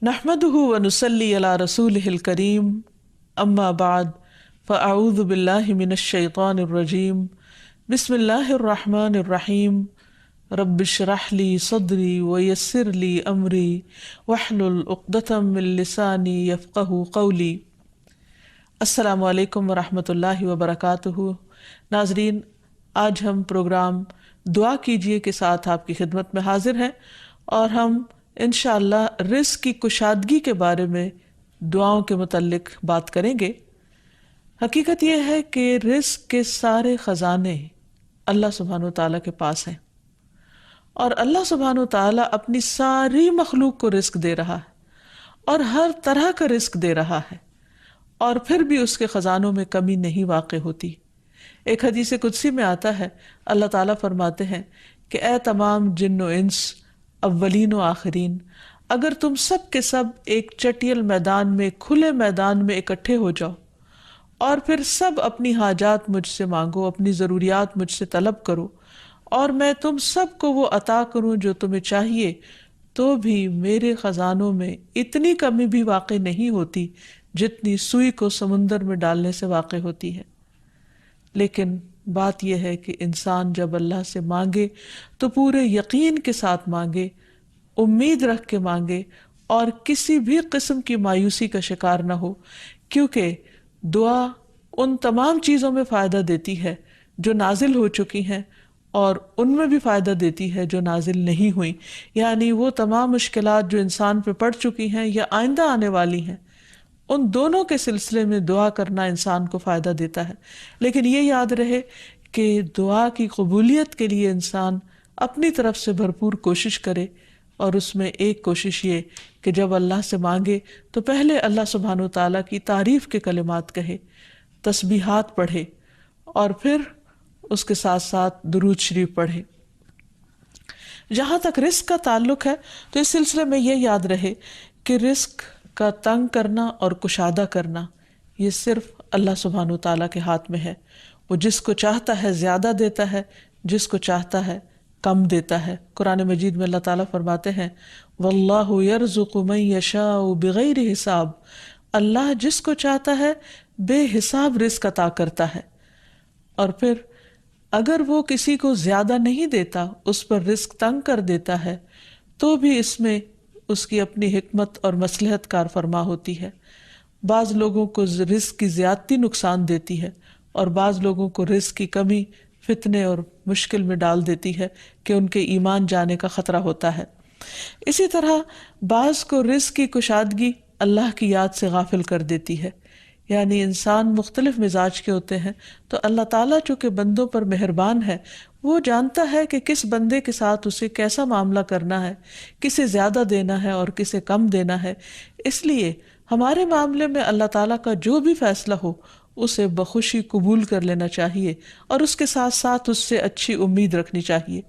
نحمده ونصلي على رسوله الكريم اما بعد فاعوذ بالله من الشيطان الرجيم بسم الله الرحمن الرحيم رب اشرح لي صدري ويسر لي امري واحلل عقدة من لساني يفقهوا قولي۔ السلام علیکم ورحمۃ اللہ وبرکاتہ۔ ناظرین، آج ہم پروگرام دعا کیجیے کے ساتھ آپ کی خدمت میں حاضر ہیں اور ہم انشاءاللہ رزق کی کشادگی کے بارے میں دعاؤں کے متعلق بات کریں گے۔ حقیقت یہ ہے کہ رزق کے سارے خزانے اللہ سبحانہ و تعالیٰ کے پاس ہیں، اور اللہ سبحانہ و تعالیٰ اپنی ساری مخلوق کو رزق دے رہا ہے اور ہر طرح کا رزق دے رہا ہے، اور پھر بھی اس کے خزانوں میں کمی نہیں واقع ہوتی۔ ایک حدیث قدسی میں آتا ہے، اللہ تعالیٰ فرماتے ہیں کہ اے تمام جن و انس، اولین و آخرین، اگر تم سب کے سب ایک چٹیل میدان میں، کھلے میدان میں اکٹھے ہو جاؤ اور پھر سب اپنی حاجات مجھ سے مانگو، اپنی ضروریات مجھ سے طلب کرو، اور میں تم سب کو وہ عطا کروں جو تمہیں چاہیے، تو بھی میرے خزانوں میں اتنی کمی بھی واقع نہیں ہوتی جتنی سوئی کو سمندر میں ڈالنے سے واقع ہوتی ہے۔ لیکن بات یہ ہے کہ انسان جب اللہ سے مانگے تو پورے یقین کے ساتھ مانگے، امید رکھ کے مانگے، اور کسی بھی قسم کی مایوسی کا شکار نہ ہو، کیونکہ دعا ان تمام چیزوں میں فائدہ دیتی ہے جو نازل ہو چکی ہیں، اور ان میں بھی فائدہ دیتی ہے جو نازل نہیں ہوئی، یعنی وہ تمام مشکلات جو انسان پہ پڑ چکی ہیں یا آئندہ آنے والی ہیں، ان دونوں کے سلسلے میں دعا کرنا انسان کو فائدہ دیتا ہے۔ لیکن یہ یاد رہے کہ دعا کی قبولیت کے لیے انسان اپنی طرف سے بھرپور کوشش کرے، اور اس میں ایک کوشش یہ کہ جب اللہ سے مانگے تو پہلے اللہ سبحانہ و تعالیٰ کی تعریف کے کلمات کہے، تسبیحات پڑھے، اور پھر اس کے ساتھ ساتھ درود شریف پڑھے۔ جہاں تک رزق کا تعلق ہے تو اس سلسلے میں یہ یاد رہے کہ رزق کا تنگ کرنا اور کشادہ کرنا یہ صرف اللہ سبحانہ و تعالیٰ کے ہاتھ میں ہے۔ وہ جس کو چاہتا ہے زیادہ دیتا ہے، جس کو چاہتا ہے کم دیتا ہے۔ قرآن مجید میں اللہ تعالیٰ فرماتے ہیں واللہ یرزق من یشاء بغیر حساب، اللہ جس کو چاہتا ہے بے حساب رزق عطا کرتا ہے، اور پھر اگر وہ کسی کو زیادہ نہیں دیتا، اس پر رزق تنگ کر دیتا ہے، تو بھی اس میں اس کی اپنی حکمت اور مصلحت کار فرما ہوتی ہے۔ بعض لوگوں کو رزق کی زیادتی نقصان دیتی ہے، اور بعض لوگوں کو رزق کی کمی فتنے اور مشکل میں ڈال دیتی ہے کہ ان کے ایمان جانے کا خطرہ ہوتا ہے۔ اسی طرح بعض کو رزق کی کشادگی اللہ کی یاد سے غافل کر دیتی ہے، یعنی انسان مختلف مزاج کے ہوتے ہیں، تو اللہ تعالیٰ چونکہ بندوں پر مہربان ہے، وہ جانتا ہے کہ کس بندے کے ساتھ اسے کیسا معاملہ کرنا ہے، کسے زیادہ دینا ہے اور کسے کم دینا ہے۔ اس لیے ہمارے معاملے میں اللہ تعالیٰ کا جو بھی فیصلہ ہو اسے بخوشی قبول کر لینا چاہیے، اور اس کے ساتھ ساتھ اس سے اچھی امید رکھنی چاہیے۔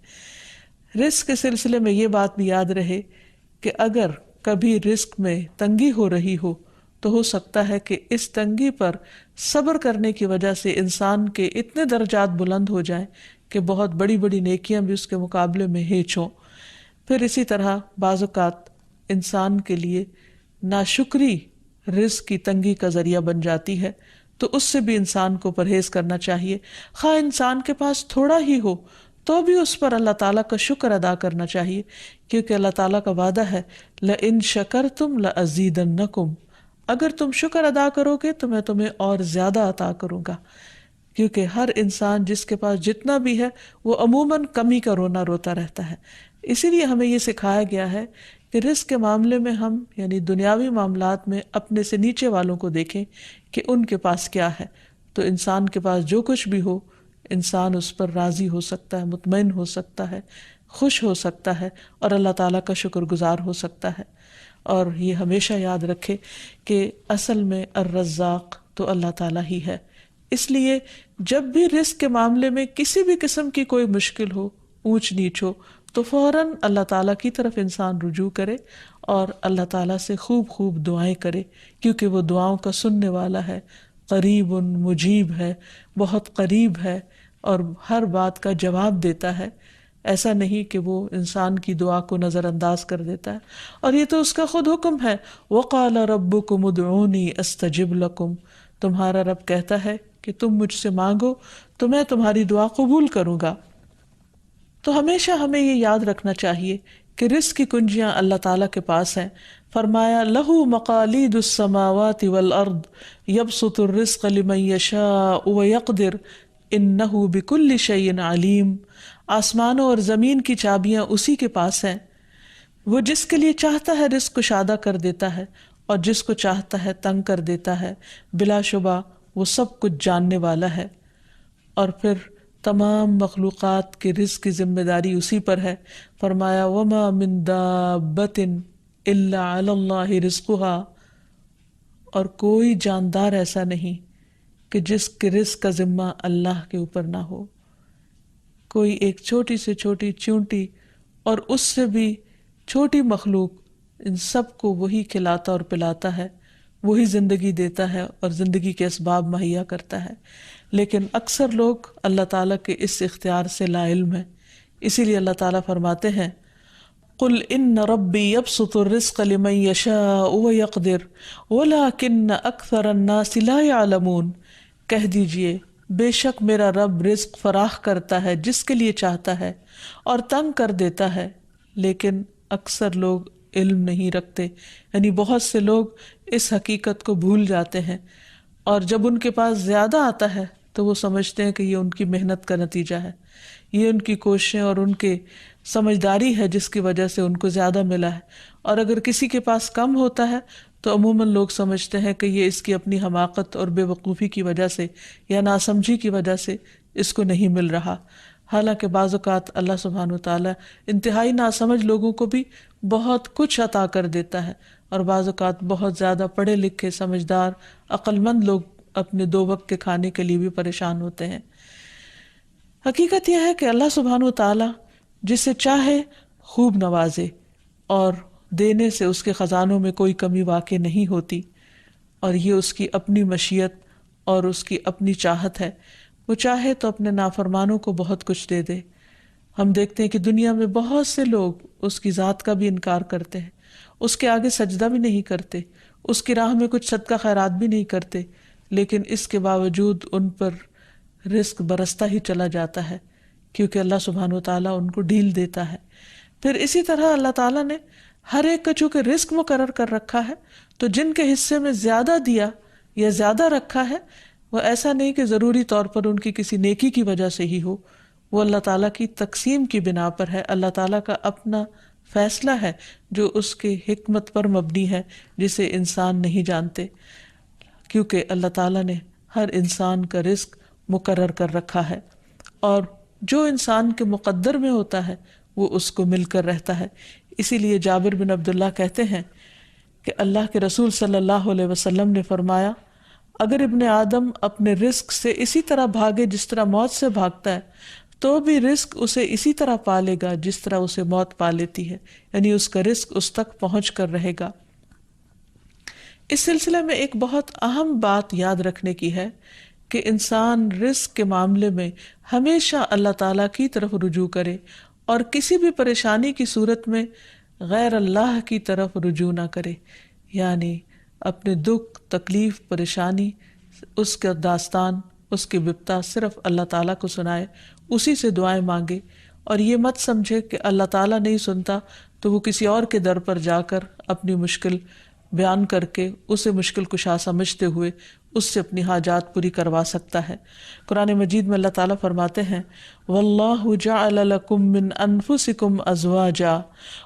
رزق کے سلسلے میں یہ بات بھی یاد رہے کہ اگر کبھی رزق میں تنگی ہو رہی ہو تو ہو سکتا ہے کہ اس تنگی پر صبر کرنے کی وجہ سے انسان کے اتنے درجات بلند ہو جائیں کہ بہت بڑی بڑی نیکیاں بھی اس کے مقابلے میں ہیچ ہوں۔ پھر اسی طرح بعض اوقات انسان کے لیے ناشکری رزق کی تنگی کا ذریعہ بن جاتی ہے، تو اس سے بھی انسان کو پرہیز کرنا چاہیے۔ خواہ انسان کے پاس تھوڑا ہی ہو تو بھی اس پر اللہ تعالیٰ کا شکر ادا کرنا چاہیے، کیونکہ اللہ تعالیٰ کا وعدہ ہے لَإِن شَكَرْتُمْ لَأَزِيدَنَّكُمْ، اگر تم شکر ادا کرو گے تو میں تمہیں اور زیادہ عطا کروں گا۔ کیونکہ ہر انسان جس کے پاس جتنا بھی ہے وہ عموماً کمی کا رونا روتا رہتا ہے۔ اسی لیے ہمیں یہ سکھایا گیا ہے کہ رزق کے معاملے میں ہم یعنی دنیاوی معاملات میں اپنے سے نیچے والوں کو دیکھیں کہ ان کے پاس کیا ہے، تو انسان کے پاس جو کچھ بھی ہو انسان اس پر راضی ہو سکتا ہے، مطمئن ہو سکتا ہے، خوش ہو سکتا ہے، اور اللہ تعالیٰ کا شکر گزار ہو سکتا ہے۔ اور یہ ہمیشہ یاد رکھے کہ اصل میں الرزاق تو اللہ تعالیٰ ہی ہے۔ اس لیے جب بھی رزق کے معاملے میں کسی بھی قسم کی کوئی مشکل ہو، اونچ نیچ ہو، تو فوراً اللہ تعالیٰ کی طرف انسان رجوع کرے اور اللہ تعالیٰ سے خوب خوب دعائیں کرے، کیونکہ وہ دعاؤں کا سننے والا ہے، قریب مجیب ہے، بہت قریب ہے اور ہر بات کا جواب دیتا ہے۔ ایسا نہیں کہ وہ انسان کی دعا کو نظر انداز کر دیتا ہے، اور یہ تو اس کا خود حکم ہے، وَقَالَ رَبُّكُمُ ادْعُونِي أَسْتَجِبْ لَكُمْ، تمہارا رب کہتا ہے کہ تم مجھ سے مانگو تو میں تمہاری دعا قبول کروں گا۔ تو ہمیشہ ہمیں یہ یاد رکھنا چاہیے کہ رزق کی کنجیاں اللہ تعالیٰ کے پاس ہیں۔ فرمایا لَهُ مَقَالِيدُ السَّمَاوَاتِ وَالْأَرْضِ يَبْسُطُ الرِّزْقَ لِمَن يَشَاءُ وَيَقْدِرُ إِنَّهُ بِكُلِّ شَيْءٍ عَلِيمٌ، آسمانوں اور زمین کی چابیاں اسی کے پاس ہیں، وہ جس کے لیے چاہتا ہے رزق کشادہ کر دیتا ہے اور جس کو چاہتا ہے تنگ کر دیتا ہے، بلا شبہ وہ سب کچھ جاننے والا ہے۔ اور پھر تمام مخلوقات کے رزق کی ذمہ داری اسی پر ہے۔ فرمایا وَمَا مِن دَابَّةٍ إِلَّا عَلَى اللَّهِ رِزْقُهَا، اور کوئی جاندار ایسا نہیں کہ جس کے رزق کا ذمہ اللہ کے اوپر نہ ہو۔ کوئی ایک چھوٹی سے چھوٹی چونٹی اور اس سے بھی چھوٹی مخلوق، ان سب کو وہی کھلاتا اور پلاتا ہے، وہی زندگی دیتا ہے اور زندگی کے اسباب مہیا کرتا ہے، لیکن اکثر لوگ اللہ تعالیٰ کے اس اختیار سے لا علم ہیں۔ اسی لیے اللہ تعالیٰ فرماتے ہیں قُلْ إِنَّ رَبِّي يَبْسُطُ الرِّزْقَ لِمَن يَشَاءُ وَيَقْدِرُ وَلَكِنَّ أَكْثَرَ النَّاسِ لَا يَعْلَمُونَ، کہہ دیجئے بے شک میرا رب رزق فراخ کرتا ہے جس کے لیے چاہتا ہے اور تنگ کر دیتا ہے، لیکن اکثر لوگ علم نہیں رکھتے، یعنی بہت سے لوگ اس حقیقت کو بھول جاتے ہیں، اور جب ان کے پاس زیادہ آتا ہے تو وہ سمجھتے ہیں کہ یہ ان کی محنت کا نتیجہ ہے، یہ ان کی کوششیں اور ان کے سمجھداری ہے جس کی وجہ سے ان کو زیادہ ملا ہے، اور اگر کسی کے پاس کم ہوتا ہے تو عموماً لوگ سمجھتے ہیں کہ یہ اس کی اپنی حماقت اور بے وقوفی کی وجہ سے یا ناسمجھی کی وجہ سے اس کو نہیں مل رہا۔ حالانکہ بعض اوقات اللہ سبحانہ وتعالیٰ انتہائی ناسمجھ لوگوں کو بھی بہت کچھ عطا کر دیتا ہے، اور بعض اوقات بہت زیادہ پڑھے لکھے سمجھدار عقل مند لوگ اپنے 2 وقت کے کھانے کے لیے بھی پریشان ہوتے ہیں۔ حقیقت یہ ہے کہ اللہ سبحانہ وتعالیٰ جسے چاہے خوب نوازے، اور دینے سے اس کے خزانوں میں کوئی کمی واقع نہیں ہوتی، اور یہ اس کی اپنی مشیت اور اس کی اپنی چاہت ہے۔ وہ چاہے تو اپنے نافرمانوں کو بہت کچھ دے دے۔ ہم دیکھتے ہیں کہ دنیا میں بہت سے لوگ اس کی ذات کا بھی انکار کرتے ہیں، اس کے آگے سجدہ بھی نہیں کرتے، اس کی راہ میں کچھ صدقہ خیرات بھی نہیں کرتے، لیکن اس کے باوجود ان پر رزق برستا ہی چلا جاتا ہے، کیونکہ اللہ سبحانہ وتعالیٰ ان کو ڈھیل دیتا ہے۔ پھر اسی طرح اللہ تعالیٰ نے ہر ایک کا چونکہ رزق مقرر کر رکھا ہے، تو جن کے حصے میں زیادہ دیا یا زیادہ رکھا ہے، وہ ایسا نہیں کہ ضروری طور پر ان کی کسی نیکی کی وجہ سے ہی ہو، وہ اللہ تعالیٰ کی تقسیم کی بنا پر ہے، اللہ تعالیٰ کا اپنا فیصلہ ہے جو اس کے حکمت پر مبنی ہے، جسے انسان نہیں جانتے، کیونکہ اللہ تعالیٰ نے ہر انسان کا رزق مقرر کر رکھا ہے، اور جو انسان کے مقدر میں ہوتا ہے وہ اس کو مل کر رہتا ہے۔ اسی لیے جابر بن عبداللہ کہتے ہیں کہ اللہ کے رسول صلی اللہ علیہ وسلم نے فرمایا، اگر ابن آدم اپنے رزق سے اسی طرح بھاگے جس طرح موت سے بھاگتا ہے، تو بھی رزق اسے اسی طرح پالے گا جس طرح اسے موت پا لیتی ہے، یعنی اس کا رزق اس تک پہنچ کر رہے گا۔ اس سلسلے میں ایک بہت اہم بات یاد رکھنے کی ہے کہ انسان رزق کے معاملے میں ہمیشہ اللہ تعالیٰ کی طرف رجوع کرے، اور کسی بھی پریشانی کی صورت میں غیر اللہ کی طرف رجوع نہ کرے، یعنی اپنے دکھ، تکلیف، پریشانی، اس کا داستان، اس کی بپتا صرف اللہ تعالیٰ کو سنائے، اسی سے دعائیں مانگے، اور یہ مت سمجھے کہ اللہ تعالیٰ نہیں سنتا تو وہ کسی اور کے در پر جا کر اپنی مشکل بیان کر کے اسے مشکل کشا سمجھتے ہوئے اس سے اپنی حاجات پوری کروا سکتا ہے۔ قرآن مجید میں اللہ تعالیٰ فرماتے ہیں وَاللَّهُ جَعَلَ لَكُم مِّنْ أَنفُسِكُمْ أَزْوَاجًا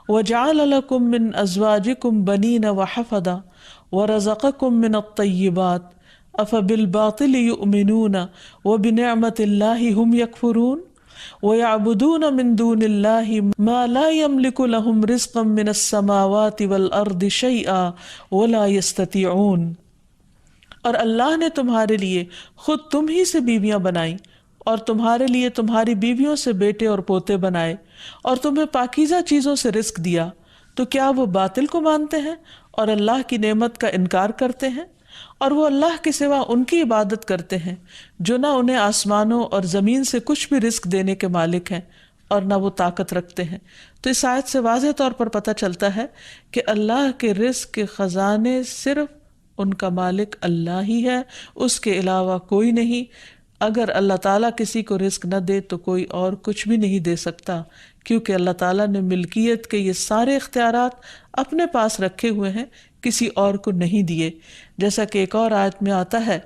وَجَعَلَ لَكُم مِّنْ أَزْوَاجِكُمْ بَنِينَ وَحَفَدًا وَرَزَقَكُم مِّنَ الطَّيِّبَاتِ أَفَبِالْبَاطِلِ يُؤْمِنُونَ وَبِنِعْمَةِ اللَّهِ هُمْ يَكْفُرُونَ وَيَعْبُدُونَ مِن دُونِ اللَّهِ مَا لَا يَمْلِكُ لَهُمْ رِزْقًا مِّنَ السَّمَاوَاتِ وَالْأَرْضِ شَيْئًا وَلَا يَسْتَطِيعُونَ، اور اللہ نے تمہارے لیے خود تم ہی سے بیویاں بنائیں، اور تمہارے لیے تمہاری بیویوں سے بیٹے اور پوتے بنائے، اور تمہیں پاکیزہ چیزوں سے رزق دیا، تو کیا وہ باطل کو مانتے ہیں اور اللہ کی نعمت کا انکار کرتے ہیں؟ اور وہ اللہ کے سوا ان کی عبادت کرتے ہیں جو نہ انہیں آسمانوں اور زمین سے کچھ بھی رزق دینے کے مالک ہیں، اور نہ وہ طاقت رکھتے ہیں۔ تو اس آیت سے واضح طور پر پتہ چلتا ہے کہ اللہ کے رزق کے خزانے صرف ان کا مالک اللہ ہی ہے، اس کے علاوہ کوئی نہیں۔ اگر اللہ تعالیٰ کسی کو رزق نہ دے تو کوئی اور کچھ بھی نہیں دے سکتا، کیونکہ اللہ تعالیٰ نے ملکیت کے یہ سارے اختیارات اپنے پاس رکھے ہوئے ہیں، کسی اور کو نہیں دیے۔ جیسا کہ ایک اور آیت میں آتا ہے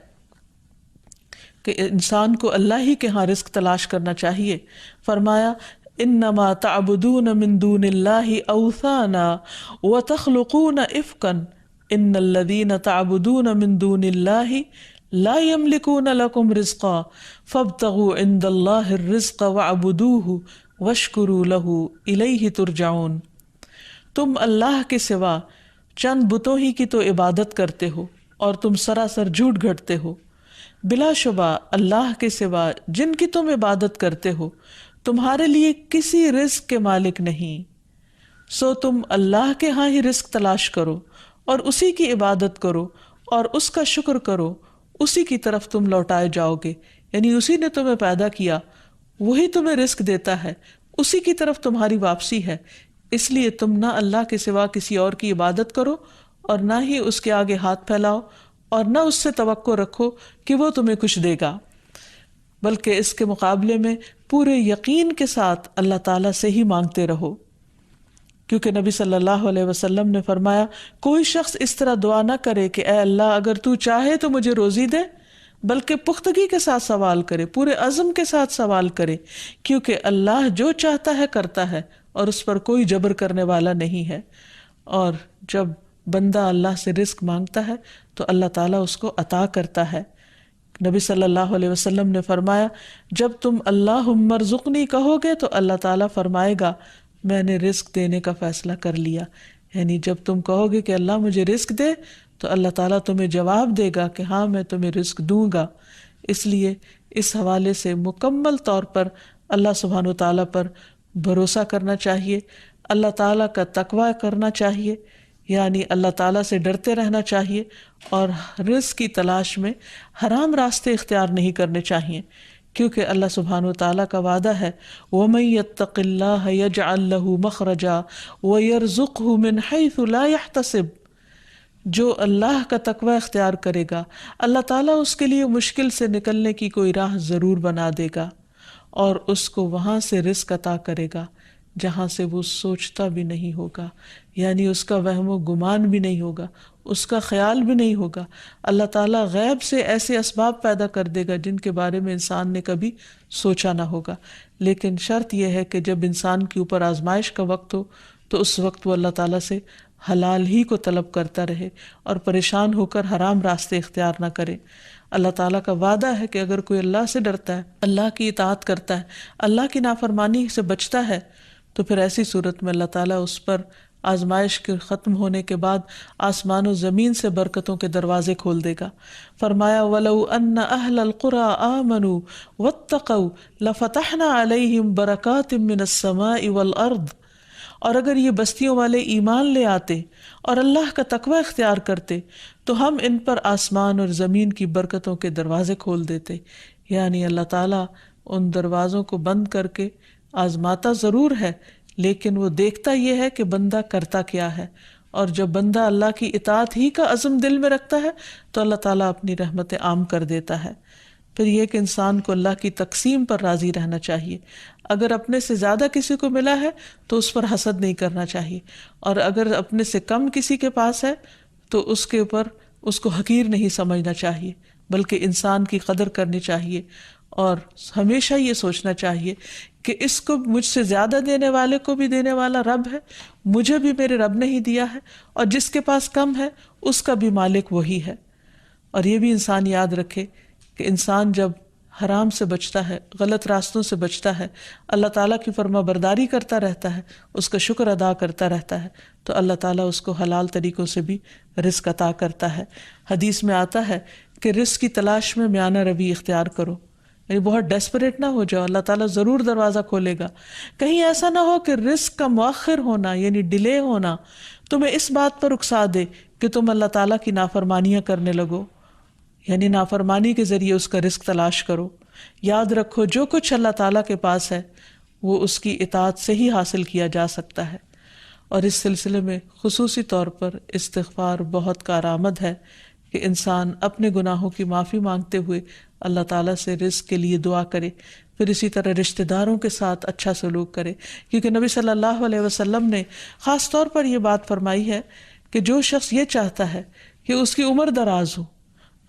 کہ انسان کو اللہ ہی کے ہاں رزق تلاش کرنا چاہیے۔ فرمایا انما تعبدون من دون اللہ اوثانا وتخلقون افکا ان الذین تعبدون من دون اللہ لا یملکون لکم رزقا فابتغوا عند اللہ الرزق واعبدوہ واشکروا لہ الیہ ترجعون۔ تم اللہ کے سوا چند بتوں ہی کی تو عبادت کرتے ہو اور تم سراسر جھوٹ گھڑتے ہو۔ بلا شبہ اللہ کے سوا جن کی تم عبادت کرتے ہو تمہارے لیے کسی رزق کے مالک نہیں، سو تم اللہ کے ہاں ہی رزق تلاش کرو اور اسی کی عبادت کرو اور اس کا شکر کرو، اسی کی طرف تم لوٹائے جاؤ گے۔ یعنی اسی نے تمہیں پیدا کیا، وہی تمہیں رزق دیتا ہے، اسی کی طرف تمہاری واپسی ہے۔ اس لیے تم نہ اللہ کے سوا کسی اور کی عبادت کرو اور نہ ہی اس کے آگے ہاتھ پھیلاؤ اور نہ اس سے توقع رکھو کہ وہ تمہیں کچھ دے گا، بلکہ اس کے مقابلے میں پورے یقین کے ساتھ اللہ تعالیٰ سے ہی مانگتے رہو، کیونکہ نبی صلی اللہ علیہ وسلم نے فرمایا کوئی شخص اس طرح دعا نہ کرے کہ اے اللہ اگر تو چاہے تو مجھے روزی دے، بلکہ پختگی کے ساتھ سوال کرے، پورے عزم کے ساتھ سوال کرے، کیونکہ اللہ جو چاہتا ہے کرتا ہے اور اس پر کوئی جبر کرنے والا نہیں ہے۔ اور جب بندہ اللہ سے رزق مانگتا ہے تو اللہ تعالیٰ اس کو عطا کرتا ہے۔ نبی صلی اللہ علیہ وسلم نے فرمایا جب تم اللہم ارزقنی کہو گے تو اللہ تعالیٰ فرمائے گا میں نے رزق دینے کا فیصلہ کر لیا۔ یعنی جب تم کہو گے کہ اللہ مجھے رزق دے تو اللہ تعالیٰ تمہیں جواب دے گا کہ ہاں میں تمہیں رزق دوں گا۔ اس لیے اس حوالے سے مکمل طور پر اللہ سبحانہ وتعالیٰ پر بھروسہ کرنا چاہیے، اللہ تعالیٰ کا تقوی کرنا چاہیے، یعنی اللہ تعالیٰ سے ڈرتے رہنا چاہیے، اور رزق کی تلاش میں حرام راستے اختیار نہیں کرنے چاہیے، کیونکہ اللہ سبحانہ وتعالیٰ کا وعدہ ہے وَمَن يَتَّقِ اللَّهَ يَجْعَل لَّهُ مَخْرَجًا وَيَرْزُقْهُ مِنْ حَيْثُ لَا يَحْتَسِبُ۔ جو اللہ کا تقوی اختیار کرے گا اللہ تعالیٰ اس کے لیے مشکل سے نکلنے کی کوئی راہ ضرور بنا دے گا اور اس کو وہاں سے رزق عطا کرے گا جہاں سے وہ سوچتا بھی نہیں ہوگا، یعنی اس کا وہم و گمان بھی نہیں ہوگا، اس کا خیال بھی نہیں ہوگا۔ اللہ تعالیٰ غیب سے ایسے اسباب پیدا کر دے گا جن کے بارے میں انسان نے کبھی سوچا نہ ہوگا۔ لیکن شرط یہ ہے کہ جب انسان کے اوپر آزمائش کا وقت ہو تو اس وقت وہ اللہ تعالیٰ سے حلال ہی کو طلب کرتا رہے اور پریشان ہو کر حرام راستے اختیار نہ کرے۔ اللہ تعالیٰ کا وعدہ ہے کہ اگر کوئی اللہ سے ڈرتا ہے، اللہ کی اطاعت کرتا ہے، اللہ کی نافرمانی سے بچتا ہے، تو پھر ایسی صورت میں اللہ تعالیٰ اس پر آزمائش کے ختم ہونے کے بعد آسمان و زمین سے برکتوں کے دروازے کھول دے گا۔ فرمایا وَلَوْ أَنَّ أَهْلَ الْقُرَىٰ آمَنُوا وَاتَّقَوْا لَفَتَحْنَا عَلَيْهِمْ بَرَكَاتٍ مِّنَ السَّمَاءِ وَالْأَرْضِ۔ اور اگر یہ بستیوں والے ایمان لے آتے اور اللہ کا تقوی اختیار کرتے تو ہم ان پر آسمان اور زمین کی برکتوں کے دروازے کھول دیتے۔ یعنی اللہ تعالیٰ ان دروازوں کو بند کر کے آزماتا ضرور ہے، لیکن وہ دیکھتا یہ ہے کہ بندہ کرتا کیا ہے، اور جب بندہ اللہ کی اطاعت ہی کا عزم دل میں رکھتا ہے تو اللہ تعالیٰ اپنی رحمتیں عام کر دیتا ہے۔ پھر یہ کہ انسان کو اللہ کی تقسیم پر راضی رہنا چاہیے۔ اگر اپنے سے زیادہ کسی کو ملا ہے تو اس پر حسد نہیں کرنا چاہیے، اور اگر اپنے سے کم کسی کے پاس ہے تو اس کے اوپر اس کو حقیر نہیں سمجھنا چاہیے، بلکہ انسان کی قدر کرنی چاہیے، اور ہمیشہ یہ سوچنا چاہیے کہ اس کو مجھ سے زیادہ دینے والے کو بھی دینے والا رب ہے، مجھے بھی میرے رب نے ہی دیا ہے، اور جس کے پاس کم ہے اس کا بھی مالک وہی ہے۔ اور یہ بھی انسان یاد رکھے کہ انسان جب حرام سے بچتا ہے، غلط راستوں سے بچتا ہے، اللہ تعالیٰ کی فرما برداری کرتا رہتا ہے، اس کا شکر ادا کرتا رہتا ہے، تو اللہ تعالیٰ اس کو حلال طریقوں سے بھی رزق عطا کرتا ہے۔ حدیث میں آتا ہے کہ رزق کی تلاش میں میانہ روی اختیار کرو، یعنی بہت ڈیسپریٹ نہ ہو جاؤ، اللہ تعالیٰ ضرور دروازہ کھولے گا۔ کہیں ایسا نہ ہو کہ رزق کا مؤخر ہونا یعنی ڈیلے ہونا تمہیں اس بات پر اکسا دے کہ تم اللہ تعالیٰ کی نافرمانیاں کرنے لگو، یعنی نافرمانی کے ذریعے اس کا رزق تلاش کرو۔ یاد رکھو جو کچھ اللہ تعالیٰ کے پاس ہے وہ اس کی اطاعت سے ہی حاصل کیا جا سکتا ہے۔ اور اس سلسلے میں خصوصی طور پر استغفار بہت کارآمد ہے کہ انسان اپنے گناہوں کی معافی مانگتے ہوئے اللہ تعالیٰ سے رزق کے لیے دعا کرے، پھر اسی طرح رشتہ داروں کے ساتھ اچھا سلوک کرے، کیونکہ نبی صلی اللہ علیہ وسلم نے خاص طور پر یہ بات فرمائی ہے کہ جو شخص یہ چاہتا ہے کہ اس کی عمر دراز ہو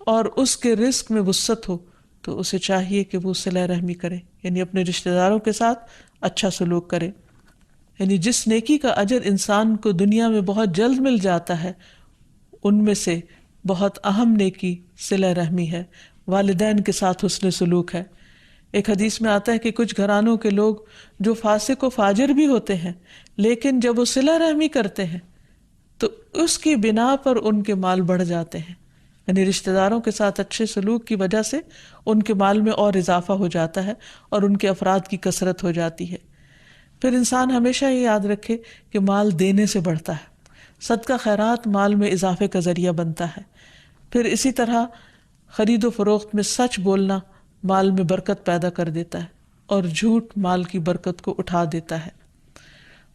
اور اس کے رزق میں وسعت ہو تو اسے چاہیے کہ وہ صلہ رحمی کرے، یعنی اپنے رشتہ داروں کے ساتھ اچھا سلوک کرے۔ یعنی جس نیکی کا اجر انسان کو دنیا میں بہت جلد مل جاتا ہے، ان میں سے بہت اہم نیکی صلہ رحمی ہے، والدین کے ساتھ حسن سلوک ہے۔ ایک حدیث میں آتا ہے کہ کچھ گھرانوں کے لوگ جو فاسق و فاجر بھی ہوتے ہیں، لیکن جب وہ صلہ رحمی کرتے ہیں تو اس کی بنا پر ان کے مال بڑھ جاتے ہیں، یعنی رشتہ داروں کے ساتھ اچھے سلوک کی وجہ سے ان کے مال میں اور اضافہ ہو جاتا ہے اور ان کے افراد کی کثرت ہو جاتی ہے۔ پھر انسان ہمیشہ یہ یاد رکھے کہ مال دینے سے بڑھتا ہے، صدقہ خیرات مال میں اضافے کا ذریعہ بنتا ہے۔ پھر اسی طرح خرید و فروخت میں سچ بولنا مال میں برکت پیدا کر دیتا ہے اور جھوٹ مال کی برکت کو اٹھا دیتا ہے۔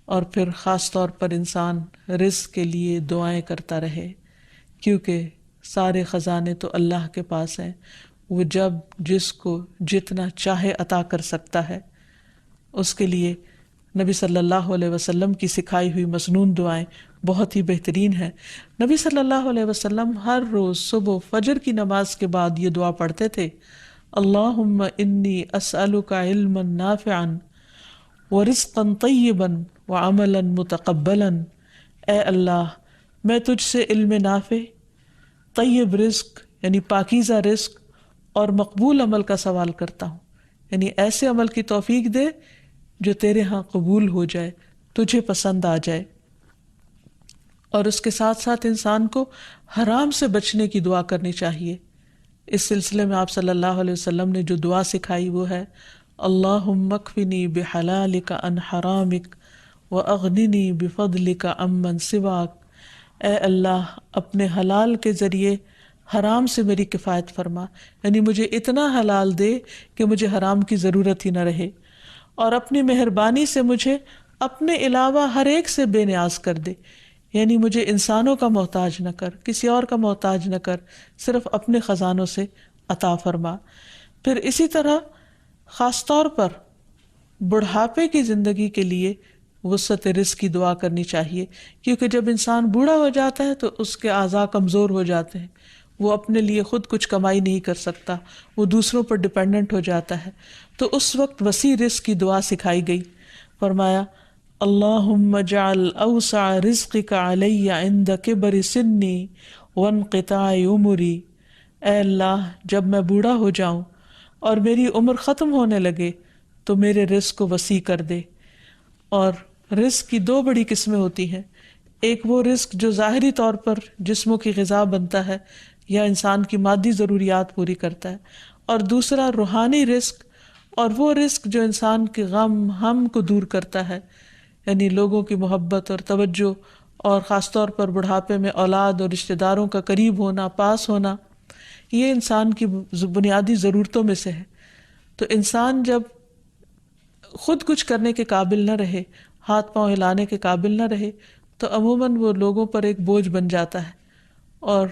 اور پھر خاص طور پر انسان رزق کے لیے دعائیں کرتا رہے، کیونکہ سارے خزانے تو اللہ کے پاس ہیں، وہ جب جس کو جتنا چاہے عطا کر سکتا ہے۔ اس کے لیے نبی صلی اللہ علیہ وسلم کی سکھائی ہوئی مسنون دعائیں بہت ہی بہترین ہیں۔ نبی صلی اللہ علیہ وسلم ہر روز صبح فجر کی نماز کے بعد یہ دعا پڑھتے تھے، اللہم انی اسألک علما نافعا ورزقا طیبا وعملا متقبلا۔ اے اللہ، میں تجھ سے علم نافع، طیب رزق یعنی پاکیزہ رزق اور مقبول عمل کا سوال کرتا ہوں، یعنی ایسے عمل کی توفیق دے جو تیرے ہاں قبول ہو جائے، تجھے پسند آ جائے۔ اور اس کے ساتھ ساتھ انسان کو حرام سے بچنے کی دعا کرنی چاہیے۔ اس سلسلے میں آپ صلی اللہ علیہ وسلم نے جو دعا سکھائی وہ ہے، اللہم اکفنی بحلالک عن حرامک واغننی بفضلک عمن سواک۔ اے اللہ، اپنے حلال کے ذریعے حرام سے میری کفایت فرما، یعنی مجھے اتنا حلال دے کہ مجھے حرام کی ضرورت ہی نہ رہے، اور اپنی مہربانی سے مجھے اپنے علاوہ ہر ایک سے بے نیاز کر دے، یعنی مجھے انسانوں کا محتاج نہ کر، کسی اور کا محتاج نہ کر، صرف اپنے خزانوں سے عطا فرما۔ پھر اسی طرح خاص طور پر بڑھاپے کی زندگی کے لیے وسعت رزق کی دعا کرنی چاہیے، کیونکہ جب انسان بوڑھا ہو جاتا ہے تو اس کے اعضاء کمزور ہو جاتے ہیں، وہ اپنے لیے خود کچھ کمائی نہیں کر سکتا، وہ دوسروں پر ڈپینڈنٹ ہو جاتا ہے، تو اس وقت وسیع رزق کی دعا سکھائی گئی۔ فرمایا، اللہم اجعل اوسع رزقک علی عند کبر سنی وانقطاع عمری۔ اے اللہ، جب میں بوڑھا ہو جاؤں اور میری عمر ختم ہونے لگے تو میرے رزق کو وسیع کر دے۔ اور رزق کی دو بڑی قسمیں ہوتی ہیں، ایک وہ رزق جو ظاہری طور پر جسموں کی غذا بنتا ہے یا انسان کی مادی ضروریات پوری کرتا ہے، اور دوسرا روحانی رزق، اور وہ رزق جو انسان کے غم ہم کو دور کرتا ہے، یعنی لوگوں کی محبت اور توجہ، اور خاص طور پر بڑھاپے میں اولاد اور رشتہ داروں کا قریب ہونا، پاس ہونا، یہ انسان کی بنیادی ضرورتوں میں سے ہے۔ تو انسان جب خود کچھ کرنے کے قابل نہ رہے، ہاتھ پاؤں ہلانے کے قابل نہ رہے، تو عموماً وہ لوگوں پر ایک بوجھ بن جاتا ہے، اور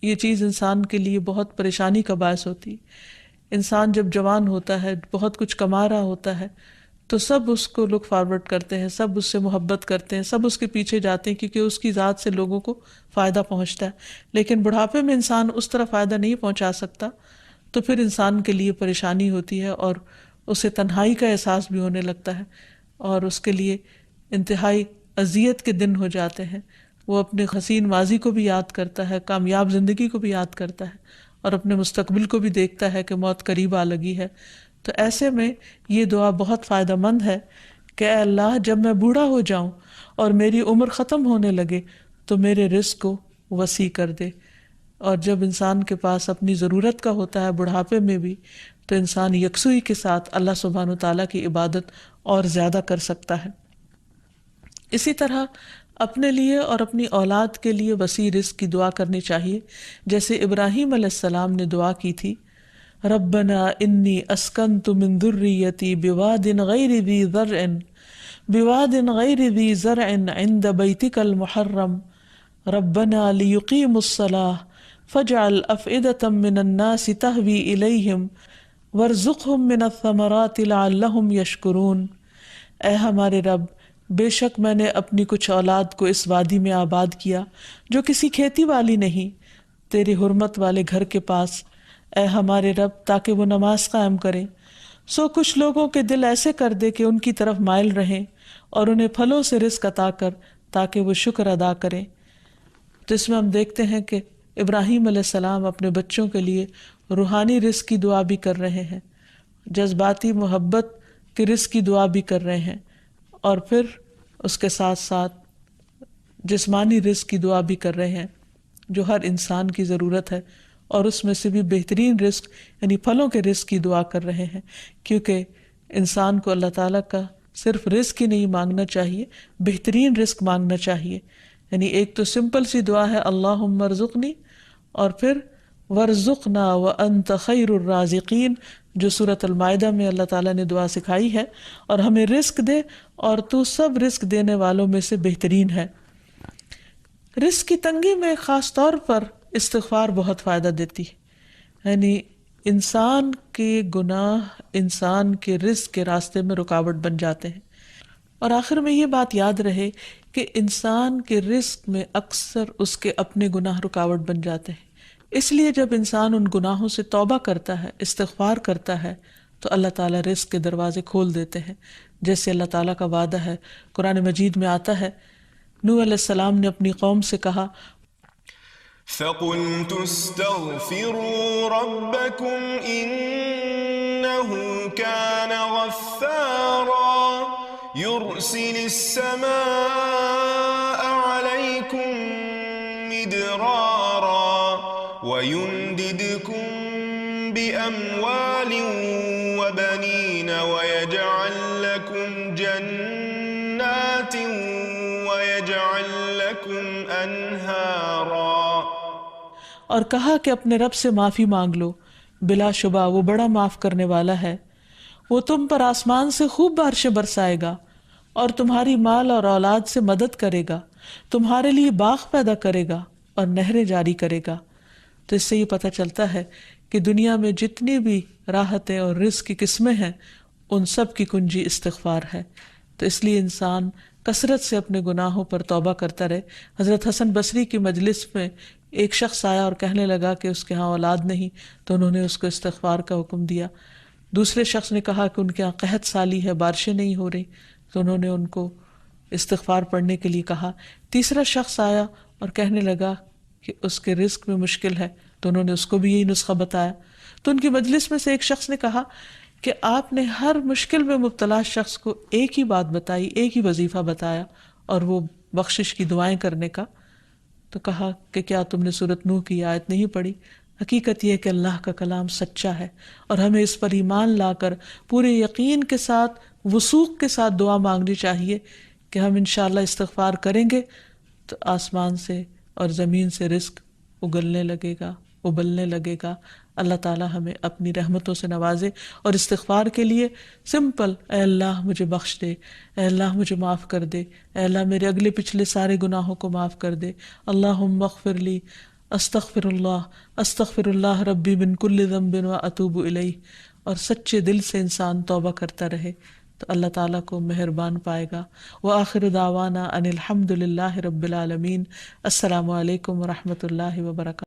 یہ چیز انسان کے لیے بہت پریشانی کا باعث ہوتی۔ انسان جب جوان ہوتا ہے، بہت کچھ کما رہا ہوتا ہے، تو سب اس کو لک فارورڈ کرتے ہیں، سب اس سے محبت کرتے ہیں، سب اس کے پیچھے جاتے ہیں، کیونکہ اس کی ذات سے لوگوں کو فائدہ پہنچتا ہے۔ لیکن بڑھاپے میں انسان اس طرح فائدہ نہیں پہنچا سکتا، تو پھر انسان کے لیے پریشانی ہوتی ہے، اور اسے تنہائی کا احساس بھی ہونے لگتا ہے، اور اس کے لیے انتہائی اذیت کے دن ہو جاتے ہیں۔ وہ اپنے حسین ماضی کو بھی یاد کرتا ہے، کامیاب زندگی کو بھی یاد کرتا ہے، اور اپنے مستقبل کو بھی دیکھتا ہے کہ موت قریب آ لگی ہے۔ تو ایسے میں یہ دعا بہت فائدہ مند ہے کہ اے اللہ، جب میں بوڑھا ہو جاؤں اور میری عمر ختم ہونے لگے تو میرے رزق کو وسیع کر دے۔ اور جب انسان کے پاس اپنی ضرورت کا ہوتا ہے بڑھاپے میں بھی، تو انسان یکسوئی کے ساتھ اللہ سبحانہ وتعالیٰ کی عبادت اور زیادہ کر سکتا ہے۔ اسی طرح اپنے لیے اور اپنی اولاد کے لیے وسیع رزق کی دعا کرنی چاہیے، جیسے ابراہیم علیہ السلام نے دعا کی تھی، ربنا انی اسکنت من ذریتی بواد غیر ذی زرع عند بیتک المحرم ربنا لیقیموا الصلاة فاجعل افئدة من الناس تہوی الیہم وارزقہم من الثمرات لعلہم یشکرون۔ اے ہمارے رب، بے شک میں نے اپنی کچھ اولاد کو اس وادی میں آباد کیا جو کسی کھیتی والی نہیں، تیری حرمت والے گھر کے پاس، اے ہمارے رب، تاکہ وہ نماز قائم کریں۔ سو کچھ لوگوں کے دل ایسے کر دے کہ ان کی طرف مائل رہیں، اور انہیں پھلوں سے رزق عطا کر تاکہ وہ شکر ادا کریں۔ تو اس میں ہم دیکھتے ہیں کہ ابراہیم علیہ السلام اپنے بچوں کے لیے روحانی رزق کی دعا بھی کر رہے ہیں، جذباتی محبت کے رزق کی دعا بھی کر رہے ہیں، اور پھر اس کے ساتھ ساتھ جسمانی رزق کی دعا بھی کر رہے ہیں جو ہر انسان کی ضرورت ہے، اور اس میں سے بھی بہترین رزق یعنی پھلوں کے رزق کی دعا کر رہے ہیں، کیونکہ انسان کو اللہ تعالیٰ کا صرف رزق ہی نہیں مانگنا چاہیے، بہترین رزق مانگنا چاہیے۔ یعنی ایک تو سمپل سی دعا ہے اللہم ارزقنی، اور پھر ورزقنا وانت خیر الرازقین، جو سورۃ المائدہ میں اللہ تعالیٰ نے دعا سکھائی ہے، اور ہمیں رزق دے اور تو سب رزق دینے والوں میں سے بہترین ہے۔ رزق کی تنگی میں خاص طور پر استغفار بہت فائدہ دیتی ہے، یعنی انسان کے گناہ انسان کے رزق کے راستے میں رکاوٹ بن جاتے ہیں۔ اور آخر میں یہ بات یاد رہے کہ انسان کے رزق میں اکثر اس کے اپنے گناہ رکاوٹ بن جاتے ہیں، اس لیے جب انسان ان گناہوں سے توبہ کرتا ہے، استغفار کرتا ہے، تو اللہ تعالیٰ رزق کے دروازے کھول دیتے ہیں، جیسے اللہ تعالیٰ کا وعدہ ہے۔ قرآن مجید میں آتا ہے، نوح علیہ السلام نے اپنی قوم سے کہا فَقُلْتُ اسْتَغْفِرُوا رَبَّكُمْ إِنَّهُ كَانَ غَفَّارًا يُرْسِلِ السَّمَاءَ عَلَيْكُمْ مِدْرَارًا وَيُمْدِدْكُمْ بِأَمْوَالٍ وَبَنِينَ وَيَجْعَلْ لَكُمْ جَنَّاتٍ وَيَجْعَلْ لَكُمْ أَنْهَارًا۔ اور کہا کہ اپنے رب سے معافی مانگ لو، بلا شبہ وہ بڑا معاف کرنے والا ہے، وہ تم پر آسمان سے خوب بارشیں برسائے گا، اور تمہاری مال اور اولاد سے مدد کرے گا، تمہارے لیے باغ پیدا کرے گا اور نہریں جاری کرے گا۔ تو اس سے یہ پتہ چلتا ہے کہ دنیا میں جتنی بھی راحتیں اور رزق کی قسمیں ہیں، ان سب کی کنجی استغفار ہے۔ تو اس لیے انسان کثرت سے اپنے گناہوں پر توبہ کرتا رہے۔ حضرت حسن بصری کی مجلس میں ایک شخص آیا اور کہنے لگا کہ اس کے ہاں اولاد نہیں، تو انہوں نے اس کو استغفار کا حکم دیا۔ دوسرے شخص نے کہا کہ ان کے ہاں قحط سالی ہے، بارشیں نہیں ہو رہی، تو انہوں نے ان کو استغفار پڑھنے کے لیے کہا۔ تیسرا شخص آیا اور کہنے لگا کہ اس کے رزق میں مشکل ہے، تو انہوں نے اس کو بھی یہی نسخہ بتایا۔ تو ان کی مجلس میں سے ایک شخص نے کہا کہ آپ نے ہر مشکل میں مبتلا شخص کو ایک ہی بات بتائی، ایک ہی وظیفہ بتایا، اور وہ بخشش کی دعائیں کرنے کا۔ تو کہا کہ کیا تم نے سورۃ نوح کی آیت نہیں پڑھی؟ حقیقت یہ ہے کہ اللہ کا کلام سچا ہے، اور ہمیں اس پر ایمان لا کر پورے یقین کے ساتھ، وثوق کے ساتھ دعا مانگنی چاہیے کہ ہم انشاءاللہ استغفار کریں گے تو آسمان سے اور زمین سے رزق اگلنے لگے گا، ابلنے لگے گا۔ اللہ تعالیٰ ہمیں اپنی رحمتوں سے نوازے۔ اور استغفار کے لیے سمپل، اے اللہ مجھے بخش دے، اے اللہ مجھے معاف کر دے، اے اللہ میرے اگلے پچھلے سارے گناہوں کو معاف کر دے، اللہم اغفر لی، استغفر اللہ ربی من کل ذنب واتوب الیہ۔ اور سچے دل سے انسان توبہ کرتا رہے تو اللہ تعالیٰ کو مہربان پائے گا۔ وآخر دعوانا ان الحمد للہ رب العالمین۔ السلام علیکم ورحمۃ اللہ وبرکاتہ۔